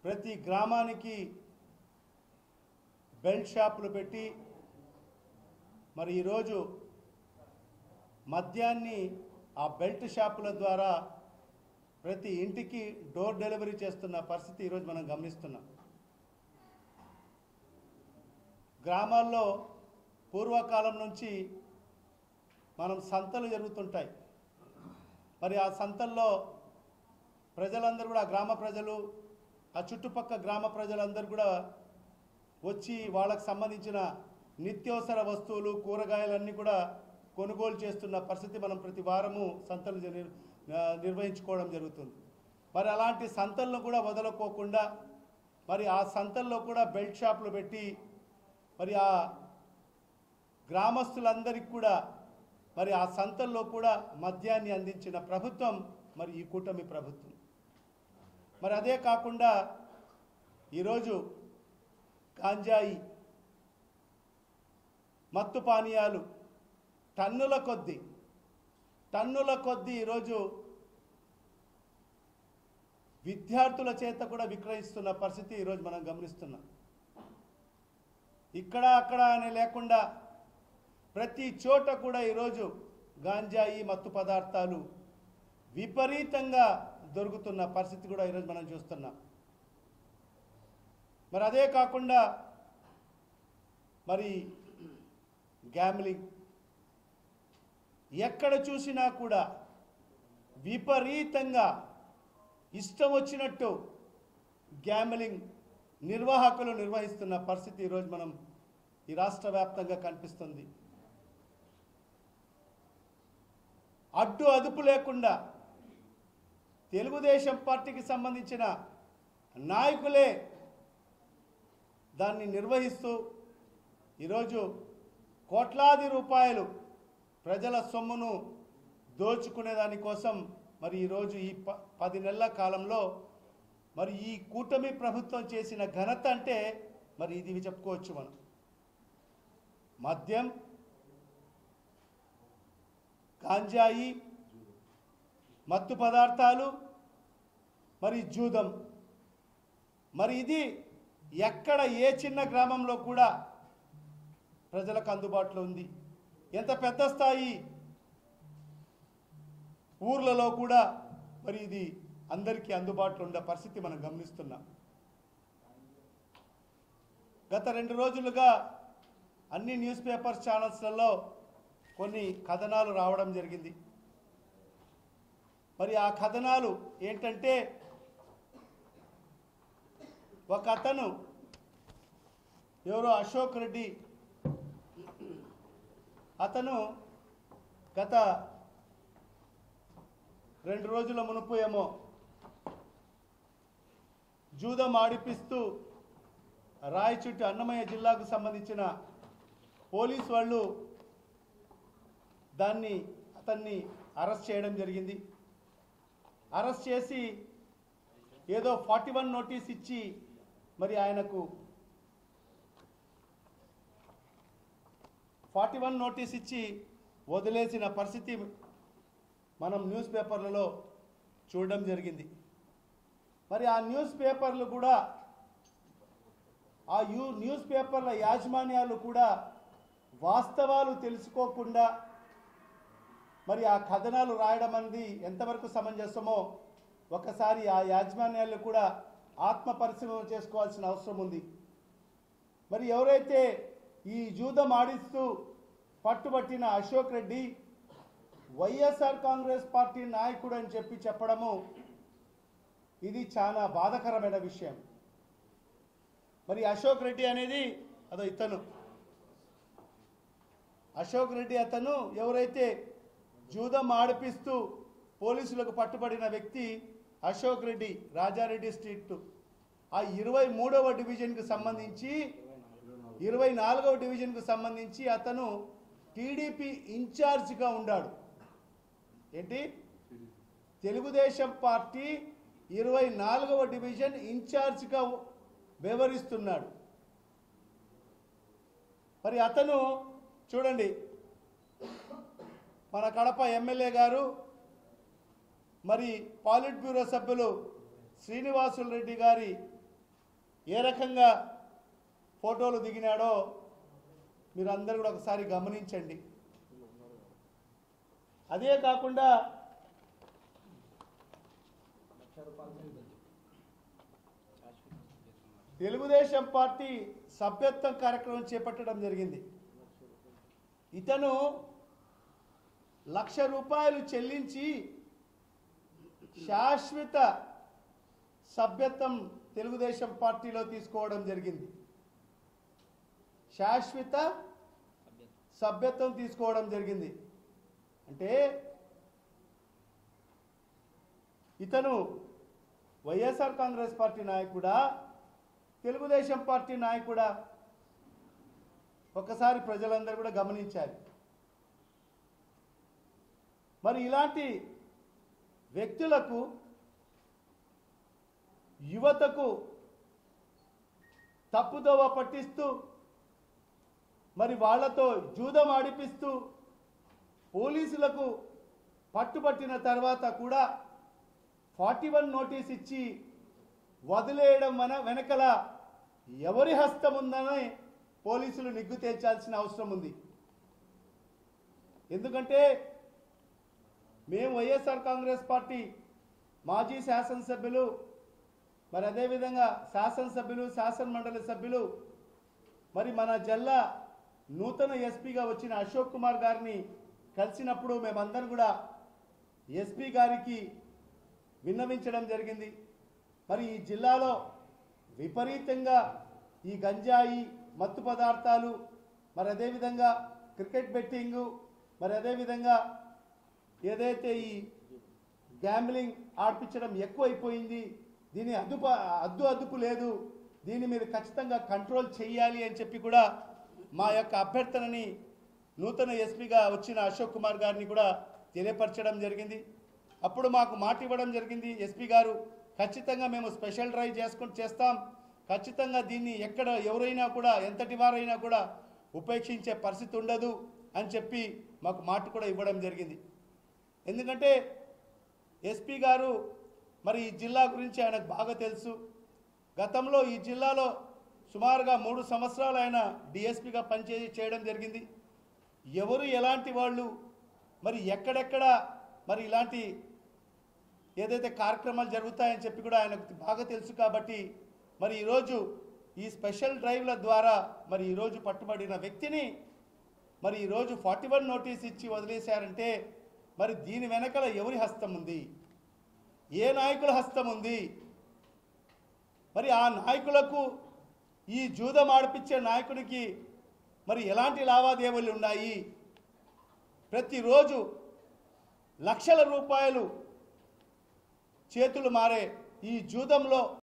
ప్రతి గ్రామానికి బెల్ట్ షాపులు పెట్టి మరి ఈరోజు మద్యాన్ని ఆ బెల్ట్ షాపుల ద్వారా ప్రతి ఇంటికి డోర్ డెలివరీ చేస్తున్న పరిస్థితి ఈరోజు మనం గమనిస్తున్నాం. గ్రామాల్లో పూర్వకాలం నుంచి మనం సంతలు జరుగుతుంటాయి. మరి ఆ సంతల్లో ప్రజలందరూ కూడా గ్రామ ప్రజలు ఆ చుట్టుపక్కల గ్రామ ప్రజలందరూ కూడా వచ్చి వాళ్ళకు సంబంధించిన నిత్యావసర వస్తువులు కూరగాయలన్నీ కూడా కొనుగోలు చేస్తున్న పరిస్థితి మనం ప్రతి వారము సంతలు నిర్వహించుకోవడం జరుగుతుంది. మరి అలాంటి సంతలను కూడా వదలకోకుండా మరి ఆ సంతల్లో కూడా బెల్ట్ షాపులు పెట్టి మరి ఆ గ్రామస్తులందరికీ కూడా మరి ఆ సంతల్లో కూడా మద్యాన్ని అందించిన ప్రభుత్వం మరి ఈ కూటమి ప్రభుత్వం. మరి అదే కాకుండా ఈరోజు గాంజాయి మత్తు పానీయాలు టన్నుల కొద్దీ ఈరోజు విద్యార్థుల చేత కూడా విక్రయిస్తున్న పరిస్థితి ఈరోజు మనం గమనిస్తున్నాం. ఇక్కడ అక్కడ అని లేకుండా ప్రతి చోట కూడా ఈరోజు గాంజాయి మత్తు పదార్థాలు విపరీతంగా దొరుకుతున్న పరిస్థితి కూడా ఈరోజు మనం చూస్తున్నాం. మరి అదే కాకుండా మరి గ్యామ్లింగ్ ఎక్కడ చూసినా కూడా విపరీతంగా ఇష్టం వచ్చినట్టు గ్యామ్లింగ్ నిర్వాహకులు నిర్వహిస్తున్న పరిస్థితి ఈరోజు మనం ఈ రాష్ట్ర వ్యాప్తంగా కనిపిస్తుంది. అడ్డు అదుపు లేకుండా తెలుగుదేశం పార్టీకి సంబంధించిన నాయకులే దాన్ని నిర్వహిస్తూ ఈరోజు కోట్లాది రూపాయలు ప్రజల సొమ్మును దోచుకునే దానికోసం మరి ఈరోజు ఈ 10 నెలల కాలంలో మరి ఈ కూటమి ప్రభుత్వం చేసిన ఘనత అంటే మరి ఇది చెప్పుకోవచ్చు మనం. మద్యం, గాంజాయి, మత్తు పదార్థాలు, మరి జూదం, మరి ఇది ఎక్కడ ఏ చిన్న గ్రామంలో కూడా ప్రజలకు అందుబాటులో ఉంది. ఎంత పెద్ద స్థాయి ఊర్లలో కూడా మరి ఇది అందరికీ అందుబాటులో ఉండే పరిస్థితి మనం గమనిస్తున్నాం. గత 2 రోజులుగా అన్ని న్యూస్ పేపర్స్ ఛానల్స్లలో కొన్ని కథనాలు రావడం జరిగింది. మరి ఆ కథనాలు ఏంటంటే ఒక అతను ఎవరో అశోక్ రెడ్డి అతను గత 2 రోజుల మునుపు ఏమో జూదం ఆడిపిస్తూ రాయచూటి అన్నమయ్య జిల్లాకు సంబంధించిన పోలీసు వాళ్ళు అతన్ని అరెస్ట్ చేయడం జరిగింది. అరెస్ట్ చేసి ఏదో 41 నోటీస్ ఇచ్చి మరి ఆయనకు 41 నోటీస్ ఇచ్చి వదిలేసిన పరిస్థితి మనం న్యూస్ పేపర్లలో చూడడం జరిగింది. మరి ఆ న్యూస్ పేపర్లు కూడా న్యూస్ పేపర్ల యాజమాన్యాలు కూడా వాస్తవాలు తెలుసుకోకుండా మరి ఆ కథనాలు రాయడం అనేది ఎంతవరకు సమంజసమో ఒకసారి ఆ యాజమాన్యాలు కూడా ఆత్మ పరిశీలన చేసుకోవాల్సిన అవసరం ఉంది. మరి ఎవరైతే ఈ జూదం ఆడిస్తూ పట్టుబట్టిన అశోక్ రెడ్డి వైఎస్ఆర్ కాంగ్రెస్ పార్టీ నాయకుడు అని చెప్పడము ఇది చాలా బాధాకరమైన విషయం. మరి అశోక్ రెడ్డి అనేది అశోక్ రెడ్డి అతను ఎవరైతే జూదం ఆడిపిస్తూ పోలీసులకు పట్టుబడిన వ్యక్తి అశోక్ రెడ్డి రాజారెడ్డి స్ట్రీట్ ఆ 23వ డివిజన్కు సంబంధించి 24వ డివిజన్కు సంబంధించి అతను టీడీపీ ఇన్ఛార్జిగా ఉన్నాడు. ఏంటి తెలుగుదేశం పార్టీ 24వ డివిజన్ ఇన్ఛార్జిగా వ్యవహరిస్తున్నాడు. మరి అతను చూడండి మన కడప ఎమ్మెల్యే గారు మరి పాలిట్ బ్యూరో సభ్యులు శ్రీనివాసులు రెడ్డి గారి ఏ రకంగా ఫోటోలు దిగినాడో మీరందరూ కూడా ఒకసారి గమనించండి. అదే కాకుండా తెలుగుదేశం పార్టీ సభ్యత్వం కార్యక్రమం చేపట్టడం జరిగింది. ఇతను ₹1,00,000 చెల్లించి శాశ్వత సభ్యత్వం తెలుగుదేశం పార్టీలో తీసుకోవడం జరిగింది. శాశ్వత సభ్యత్వం తీసుకోవడం జరిగింది. అంటే ఇతను వైఎస్ఆర్ కాంగ్రెస్ పార్టీ నాయకుడా, తెలుగుదేశం పార్టీ నాయకుడా? ఒక్కసారి ప్రజలందరూ కూడా గమనించాలి. మరి ఇలాంటి వ్యక్తులకు, యువతకు తప్పుదోవ పట్టిస్తూ, మరి వాళ్లతో జూదం ఆడిపిస్తూ, పోలీసులకు పట్టుబట్టిన తర్వాత కూడా 41 నోటీస్ ఇచ్చి వదిలేయడం వెనకల ఎవరి హస్తం ఉందని పోలీసులు నిగ్గు తేల్చాల్సిన అవసరం ఉంది. ఎందుకంటే మేము వైఎస్ఆర్ కాంగ్రెస్ పార్టీ మాజీ శాసనసభ్యులు, మరి అదేవిధంగా శాసనసభ్యులు, శాసనమండలి సభ్యులు, మరి మన జిల్లా నూతన ఎస్పీగా వచ్చిన అశోక్ కుమార్ గారిని కలిసినప్పుడు మేమందరం కూడా ఎస్పీ గారికి విన్నవించడం జరిగింది. మరి ఈ జిల్లాలో విపరీతంగా ఈ గంజాయి, మత్తు పదార్థాలు, మరి అదేవిధంగా క్రికెట్ బెట్టింగు, మరి అదేవిధంగా ఏదైతే ఈ గ్యాంబ్లింగ్ ఆడిపించడం ఎక్కువైపోయింది. దీని అదుపు లేదు. దీన్ని మీరు ఖచ్చితంగా కంట్రోల్ చేయాలి అని చెప్పి కూడా మా యొక్క అభ్యర్థనని నూతన ఎస్పీగా వచ్చిన అశోక్ కుమార్ గారిని కూడా తెలియపరచడం జరిగింది. అప్పుడు మాకు మాట ఇవ్వడం జరిగింది ఎస్పీ గారు, ఖచ్చితంగా మేము స్పెషల్ డ్రైవ్ చేస్తాం, ఖచ్చితంగా దీన్ని ఎక్కడ ఎవరైనా కూడా, ఎంతటి వారైనా కూడా ఉపేక్షించే పరిస్థితి ఉండదు అని చెప్పి మాకు మాట కూడా ఇవ్వడం జరిగింది. ఎందుకంటే ఎస్పీ గారు మరి ఈ జిల్లా గురించి ఆయనకు బాగా తెలుసు. గతంలో ఈ జిల్లాలో సుమారుగా 3 సంవత్సరాలు ఆయన డిఎస్పీగా చేయడం జరిగింది. ఎవరు ఎలాంటి వాళ్ళు, మరి ఎక్కడెక్కడ మరి ఇలాంటి ఏదైతే కార్యక్రమాలు జరుగుతాయని చెప్పి కూడా ఆయనకు బాగా తెలుసు. కాబట్టి మరి ఈరోజు ఈ స్పెషల్ డ్రైవ్ల ద్వారా మరి ఈరోజు పట్టుబడిన వ్యక్తిని మరి ఈరోజు 41 నోటీస్ ఇచ్చి వదిలేశారంటే మరి దీని వెనకల ఎవరి హస్తం ఉంది, ఏ నాయకుల హస్తం ఉంది? మరి ఆ నాయకులకు, ఈ జూదం ఆడిపించే నాయకుడికి మరి ఎలాంటి లావాదేవీలు ఉన్నాయి? ప్రతిరోజు లక్షల రూపాయలు చేతులు మారే ఈ జూదంలో